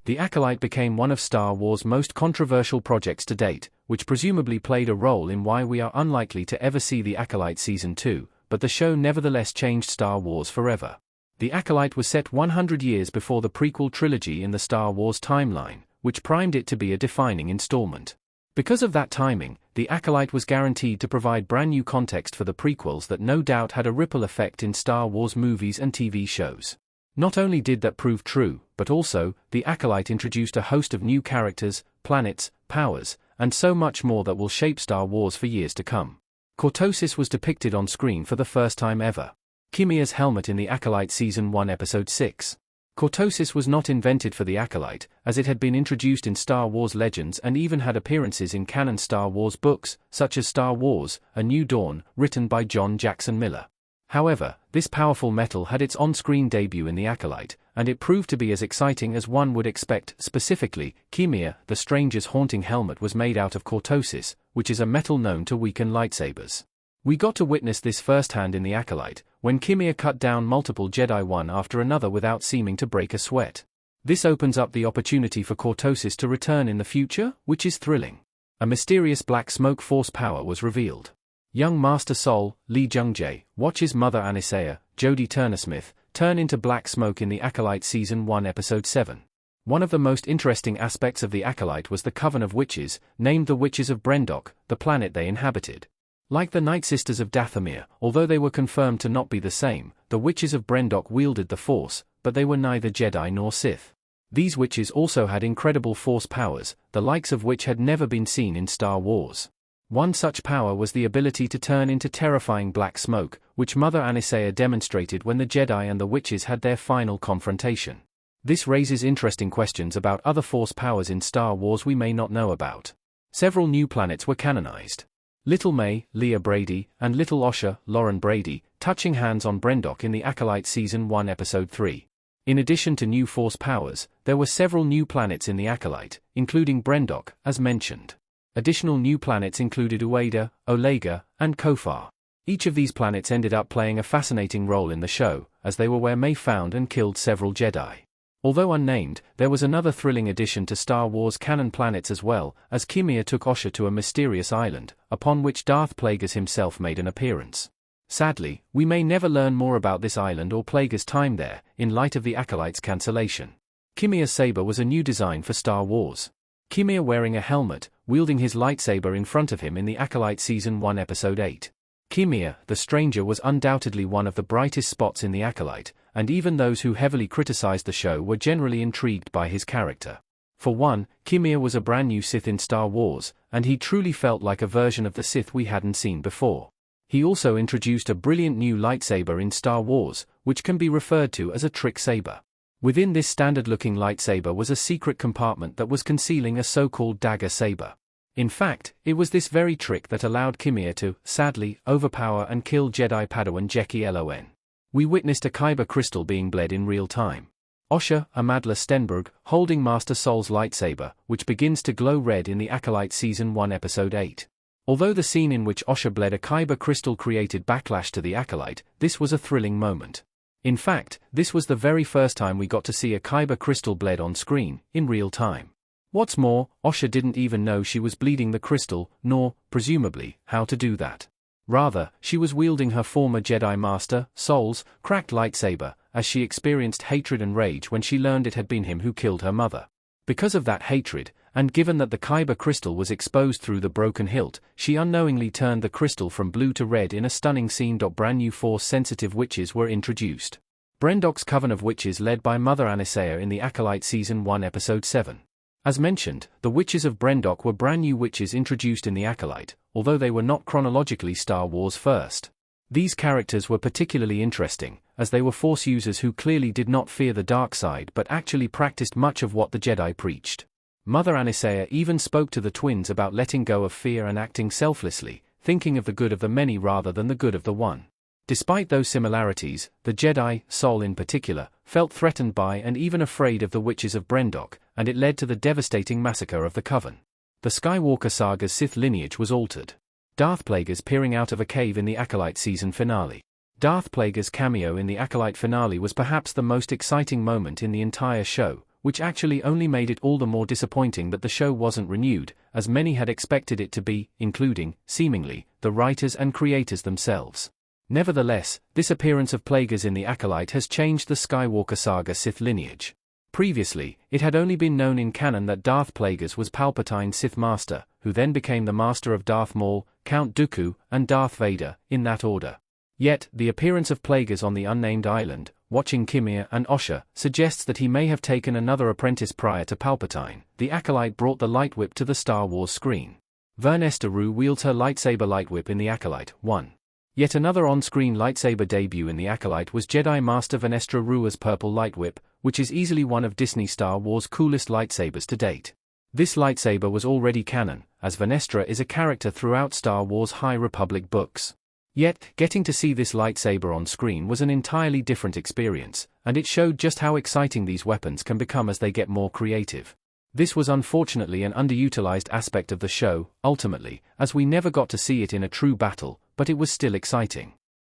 The Acolyte became one of Star Wars' most controversial projects to date, which presumably played a role in why we are unlikely to ever see The Acolyte Season 2, but the show nevertheless changed Star Wars forever. The Acolyte was set 100 years before the prequel trilogy in the Star Wars timeline, which primed it to be a defining installment. Because of that timing, The Acolyte was guaranteed to provide brand new context for the prequels that no doubt had a ripple effect in Star Wars movies and TV shows. Not only did that prove true, but also, The Acolyte introduced a host of new characters, planets, powers, and so much more that will shape Star Wars for years to come. Cortosis was depicted on screen for the first time ever. Kimia's helmet in The Acolyte Season 1 Episode 6. Cortosis was not invented for The Acolyte, as it had been introduced in Star Wars Legends and even had appearances in canon Star Wars books, such as Star Wars: A New Dawn, written by John Jackson Miller. However, this powerful metal had its on-screen debut in The Acolyte, and it proved to be as exciting as one would expect. Specifically, Kimia, the Stranger's haunting helmet, was made out of cortosis, which is a metal known to weaken lightsabers. We got to witness this firsthand in The Acolyte, when Kimia cut down multiple Jedi one after another without seeming to break a sweat. This opens up the opportunity for cortosis to return in the future, which is thrilling. A mysterious black smoke force power was revealed. Young Master Sol, Lee Jung-jae, watches Mother Anisea, Jodie Turner-Smith, turn into black smoke in The Acolyte Season 1 Episode 7. One of the most interesting aspects of The Acolyte was the coven of witches, named the Witches of Brendok, the planet they inhabited. Like the Night Sisters of Dathomir, although they were confirmed to not be the same, the Witches of Brendok wielded the Force, but they were neither Jedi nor Sith. These witches also had incredible Force powers, the likes of which had never been seen in Star Wars. One such power was the ability to turn into terrifying black smoke, which Mother Anisea demonstrated when the Jedi and the witches had their final confrontation. This raises interesting questions about other Force powers in Star Wars we may not know about. Several new planets were canonized. Little May, Leah Brady, and Little Osha, Lauren Brady, touching hands on Brendok in The Acolyte Season 1 Episode 3. In addition to new Force powers, there were several new planets in The Acolyte, including Brendok, as mentioned. Additional new planets included Ueda, Olega, and Kofar. Each of these planets ended up playing a fascinating role in the show, as they were where May found and killed several Jedi. Although unnamed, there was another thrilling addition to Star Wars canon planets as well, as Kimia took Osha to a mysterious island, upon which Darth Plagueis himself made an appearance. Sadly, we may never learn more about this island or Plagueis' time there, in light of the Acolyte's cancellation. Kimia's saber was a new design for Star Wars. Kimia wearing a helmet, wielding his lightsaber in front of him in The Acolyte Season 1 Episode 8. Kimia, the Stranger, was undoubtedly one of the brightest spots in The Acolyte, and even those who heavily criticized the show were generally intrigued by his character. For one, Kimia was a brand new Sith in Star Wars, and he truly felt like a version of the Sith we hadn't seen before. He also introduced a brilliant new lightsaber in Star Wars, which can be referred to as a trick saber. Within this standard-looking lightsaber was a secret compartment that was concealing a so-called dagger saber. In fact, it was this very trick that allowed Kimia to, sadly, overpower and kill Jedi Padawan Jeki Lon. We witnessed a Kyber crystal being bled in real time. Osha, Amadla Stenberg, holding Master Sol's lightsaber, which begins to glow red in The Acolyte Season 1 Episode 8. Although the scene in which Osha bled a Kyber crystal created backlash to the Acolyte, this was a thrilling moment. In fact, this was the very first time we got to see a Kyber crystal bled on screen, in real time. What's more, Osha didn't even know she was bleeding the crystal, nor, presumably, how to do that. Rather, she was wielding her former Jedi Master, Sol's, cracked lightsaber, as she experienced hatred and rage when she learned it had been him who killed her mother. Because of that hatred, and given that the Kyber crystal was exposed through the broken hilt, she unknowingly turned the crystal from blue to red in a stunning scene. Brand new Force-sensitive witches were introduced. Brendok's coven of witches led by Mother Anisea in The Acolyte Season 1 Episode 7. As mentioned, the Witches of Brendok were brand new witches introduced in The Acolyte, although they were not chronologically Star Wars first. These characters were particularly interesting, as they were Force users who clearly did not fear the dark side but actually practiced much of what the Jedi preached. Mother Anisea even spoke to the twins about letting go of fear and acting selflessly, thinking of the good of the many rather than the good of the one. Despite those similarities, the Jedi, Sol in particular, felt threatened by and even afraid of the Witches of Brendok, and it led to the devastating massacre of the Coven. The Skywalker saga's Sith lineage was altered. Darth Plagueis peering out of a cave in the Acolyte season finale. Darth Plagueis' cameo in the Acolyte finale was perhaps the most exciting moment in the entire show, which actually only made it all the more disappointing that the show wasn't renewed, as many had expected it to be, including, seemingly, the writers and creators themselves. Nevertheless, this appearance of Plagueis in the Acolyte has changed the Skywalker saga Sith lineage. Previously, it had only been known in canon that Darth Plagueis was Palpatine's Sith Master, who then became the Master of Darth Maul, Count Dooku, and Darth Vader, in that order. Yet, the appearance of Plagueis on the unnamed island, watching Kimir and Osha, suggests that he may have taken another apprentice prior to Palpatine. The Acolyte brought the light whip to the Star Wars screen. Vernestra Rue wields her lightsaber light whip in the Acolyte 1. Yet another on-screen lightsaber debut in the Acolyte was Jedi Master Vernestra Rue's purple light whip, which is easily one of Disney Star Wars' coolest lightsabers to date. This lightsaber was already canon, as Vernestra is a character throughout Star Wars High Republic books. Yet, getting to see this lightsaber on screen was an entirely different experience, and it showed just how exciting these weapons can become as they get more creative. This was unfortunately an underutilized aspect of the show, ultimately, as we never got to see it in a true battle, but it was still exciting.